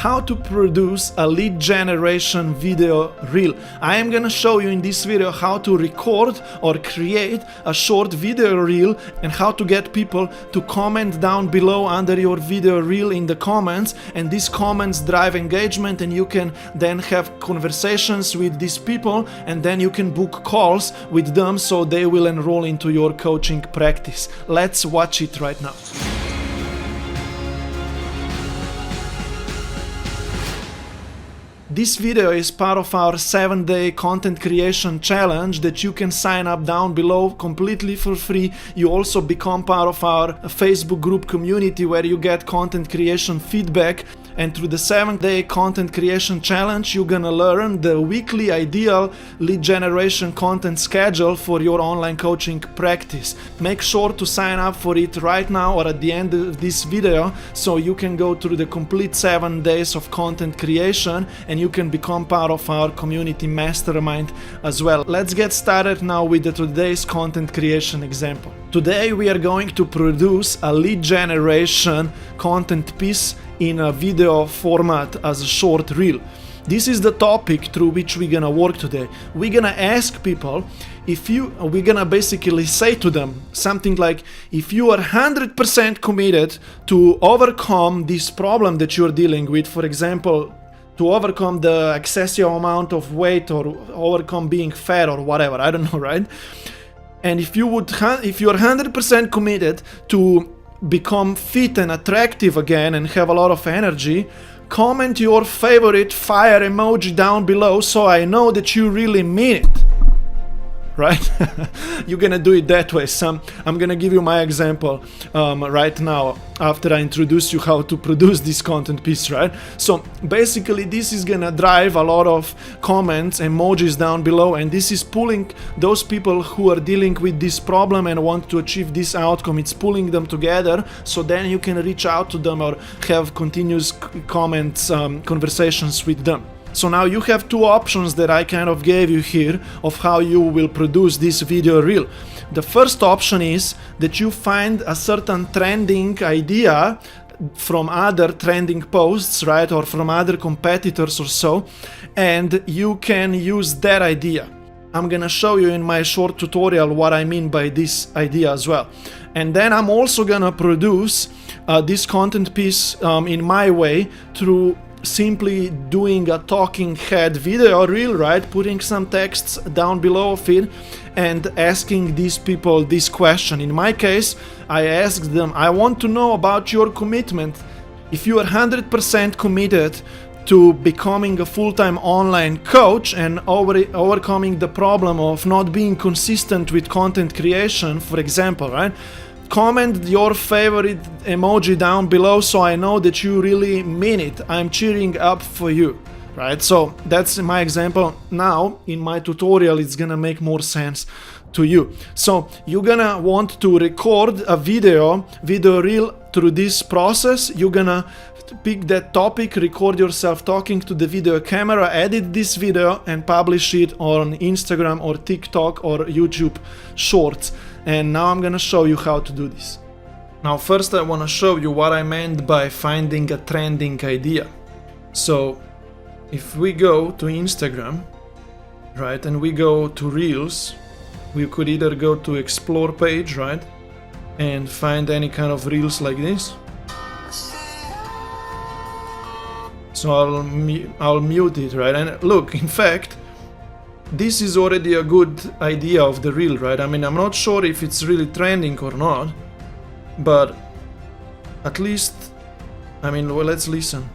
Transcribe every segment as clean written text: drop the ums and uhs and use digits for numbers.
how to produce a lead generation video reel. I am gonna show you in this video how to record or create a short video reel and how to get people to comment down below under your video reel in the comments, and these comments drive engagement, and you can then have conversations with these people, and then you can book calls with them so they will enroll into your coaching practice. Let's watch it right now. This video is part of our 7-day content creation challenge that you can sign up down below completely for free. You also become part of our Facebook group community where you get content creation feedback. And through the 7-day content creation challenge, you're gonna learn the weekly ideal lead generation content schedule for your online coaching practice. Make sure to sign up for it right now or at the end of this video so you can go through the complete 7 days of content creation and you can become part of our community mastermind as well. Let's get started now with today's content creation example. Today we are going to produce a lead generation content piece in a video format as a short reel. This is the topic through which we're gonna work today. We're gonna ask people we're gonna basically say to them something like, if you are 100% committed to overcome this problem that you're dealing with, for example, to overcome the excessive amount of weight or overcome being fat or whatever, I don't know, right? And if you're 100% committed to become fit and attractive again and have a lot of energy, comment your favorite fire emoji down below so I know that you really mean it. Right? You're gonna do it that way. I'm gonna give you my example right now after I introduce you how to produce this content piece, right? So basically this is gonna drive a lot of comments, emojis down below, and this is pulling those people who are dealing with this problem and want to achieve this outcome. It's pulling them together so then you can reach out to them or have continuous comments, conversations with them. So now you have two options that I kind of gave you here of how you will produce this video reel. The first option is that you find a certain trending idea from other trending posts, right, or from other competitors or so, and you can use that idea. I'm gonna show you in my short tutorial what I mean by this idea as well. And then I'm also gonna produce this content piece in my way through simply doing a talking head video reel, right? Putting some texts down below of it and asking these people this question. In my case, I asked them, I want to know about your commitment. If you are 100% committed to becoming a full-time online coach and overcoming the problem of not being consistent with content creation, for example, right? Comment your favorite emoji down below so I know that you really mean it. I'm cheering up for you, right? So that's my example. Now in my tutorial it's gonna make more sense to you. So you're gonna want to record a video reel through this process. You're gonna pick that topic, record yourself talking to the video camera, edit this video and publish it on Instagram or TikTok or YouTube Shorts. And now I'm gonna show you how to do this. Now first I wanna show you what I meant by finding a trending idea. So if we go to Instagram, right, and we go to Reels, we could either go to Explore page, right, and find any kind of Reels like this. So I'll mute it, right, and look, in fact, this is already a good idea of the reel, right? I mean, I'm not sure if it's really trending or not, but at least, I mean, well, let's listen.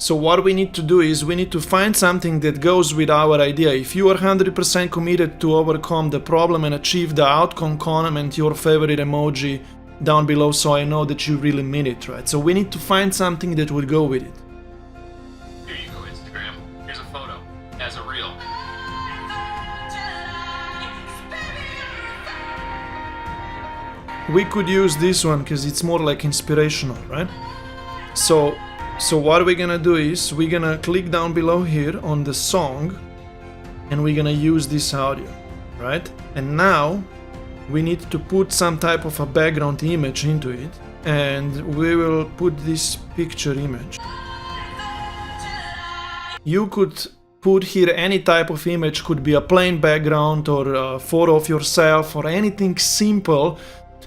So what we need to do is we need to find something that goes with our idea. If you are 100% committed to overcome the problem and achieve the outcome, comment your favorite emoji down below so I know that you really mean it, right? So we need to find something that would go with it. Here you go, Instagram. Here's a photo. As a reel. We could use this one because it's more like inspirational, right? So So what we're gonna do is we're gonna click down below here on the song and we're gonna use this audio, right? And now we need to put some type of a background image into it, and we will put this picture image. You could put here any type of image, could be a plain background or a photo of yourself or anything simple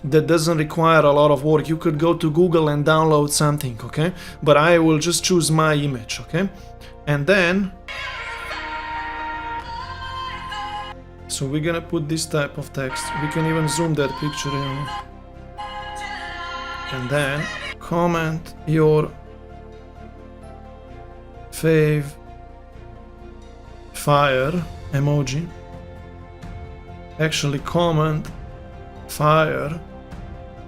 that doesn't require a lot of work. You could go to Google and download something, okay? But I will just choose my image, okay? And then, so we're gonna put this type of text. We can even zoom that picture in. And then comment your fave fire emoji. Actually comment fire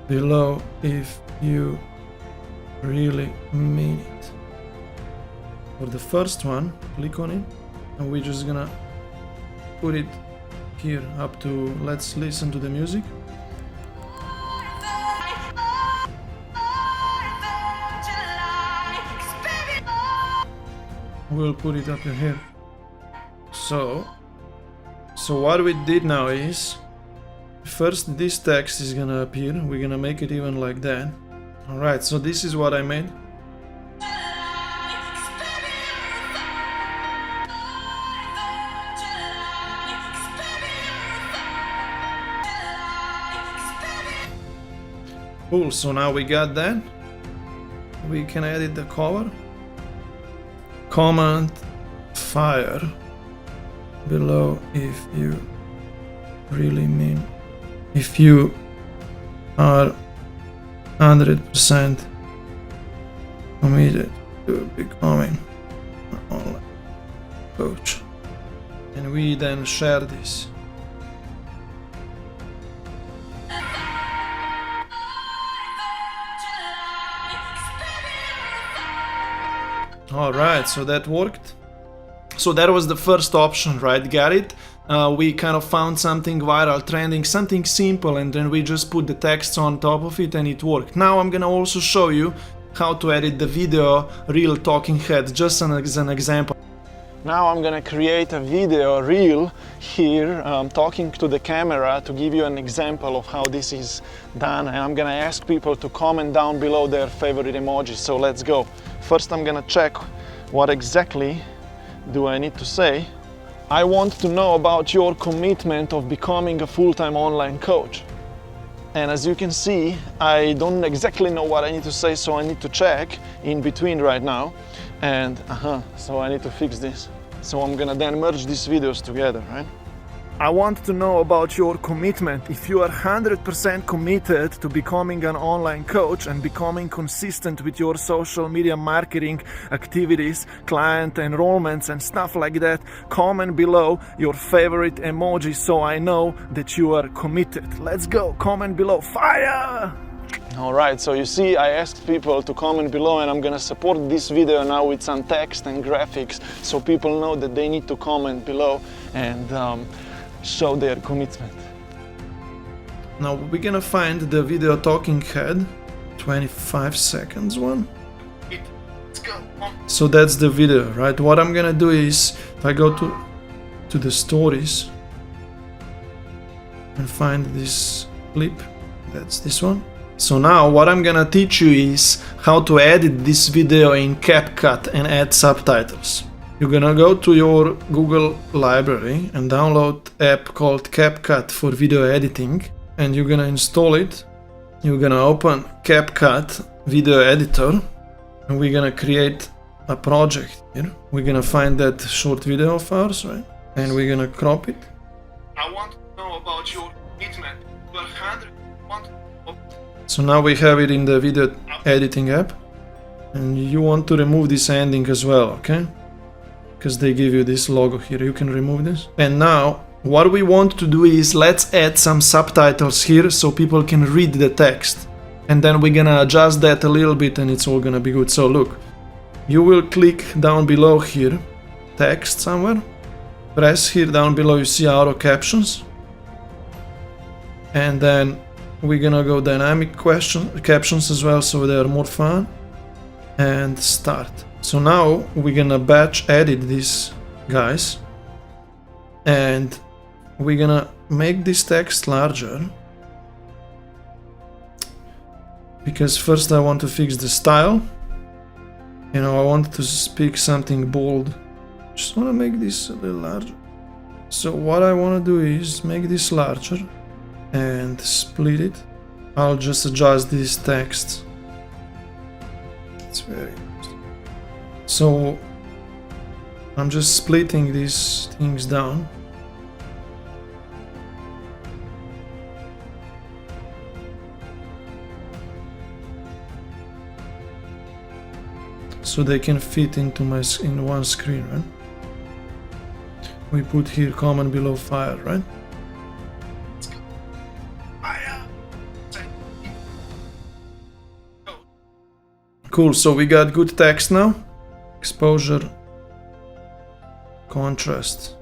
below if you really mean it. For the first one, click on it and we're just gonna put it here up to, let's listen to the music. We'll put it up here. So what we did now is, first this text is gonna appear, we're gonna make it even like that. Alright, so this is what I made. Cool, so now we got that. We can edit the cover. Comment fire below if you really mean, if you are 100% committed to becoming an online coach. And we then share this. Alright, so that worked. So that was the first option, right? Got it? We kind of found something viral, trending, something simple, and then we just put the text on top of it and it worked. Now I'm gonna also show you how to edit the video reel talking head, just as an example. Now I'm gonna create a video reel here, talking to the camera to give you an example of how this is done, and I'm gonna ask people to comment down below their favorite emojis. So let's go. First I'm gonna check what exactly do I need to say. I want to know about your commitment of becoming a full-time online coach. And as you can see, I don't exactly know what I need to say, so I need to check in between right now. And so I need to fix this. So I'm gonna then merge these videos together, right? I want to know about your commitment. If you are 100% committed to becoming an online coach and becoming consistent with your social media marketing activities, client enrollments and stuff like that, comment below your favorite emoji so I know that you are committed. Let's go, comment below, fire! Alright, so you see I asked people to comment below, and I'm gonna support this video now with some text and graphics so people know that they need to comment below and show their commitment. Now we're gonna find the video talking head, 25 seconds one. Let's go. So that's the video, right? What I'm gonna do is, if I go to the stories and find this clip, that's this one. So now what I'm gonna teach you is how to edit this video in CapCut and add subtitles. You're gonna go to your Google library and download an app called CapCut for video editing, and you're gonna install it. You're gonna open CapCut video editor and we're gonna create a project here. We're gonna find that short video of ours, right? And we're gonna crop it. I want to know about your commitment. So now we have it in the video editing app, and you want to remove this ending as well, okay? Because they give you this logo here, you can remove this. And now what we want to do is, let's add some subtitles here so people can read the text, and then we're gonna adjust that a little bit and it's all gonna be good. So look, you will click down below here, text somewhere, press here down below, you see auto captions, and then we're gonna go dynamic captions as well, so they are more fun. and start. So now we're gonna batch edit these guys, and we're gonna make this text larger, because first I want to fix the style. You know, I want to speak something bold. Just want to make this a little larger. So what I want to do is make this larger and split it. I'll just adjust this text. It's very interesting. So I'm just splitting these things down. So they can fit into in one screen, right? We put here comment below fire, right? Cool, so we got good text now. Exposure, contrast.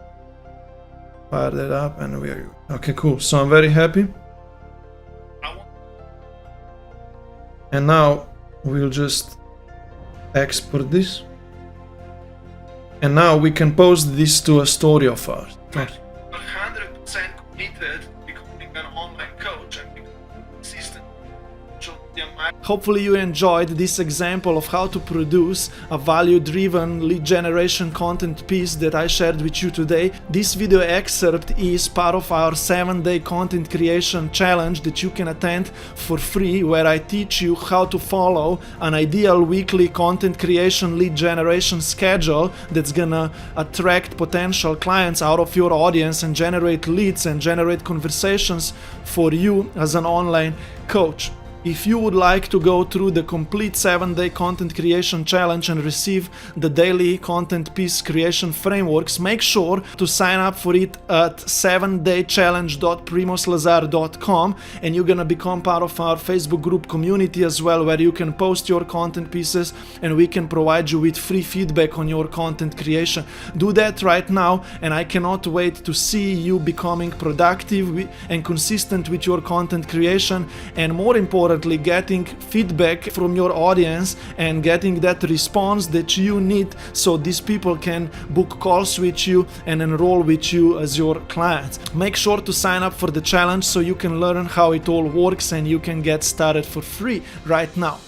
Fire that up and we are good. Okay, cool. So I'm very happy. And now we'll just export this. And now we can post this to a story of ours. 100% committed to becoming an online coach and becoming consistent. Hopefully you enjoyed this example of how to produce a value-driven lead generation content piece that I shared with you today. This video excerpt is part of our 7-day content creation challenge that you can attend for free, where I teach you how to follow an ideal weekly content creation lead generation schedule that's gonna attract potential clients out of your audience and generate leads and generate conversations for you as an online coach. If you would like to go through the complete 7-day content creation challenge and receive the daily content piece creation frameworks, make sure to sign up for it at 7daychallenge.primozlazar.com, and you're gonna become part of our Facebook group community as well, where you can post your content pieces and we can provide you with free feedback on your content creation. Do that right now, and I cannot wait to see you becoming productive and consistent with your content creation, and more importantly, getting feedback from your audience and getting that response that you need so these people can book calls with you and enroll with you as your clients. Make sure to sign up for the challenge so you can learn how it all works and you can get started for free right now.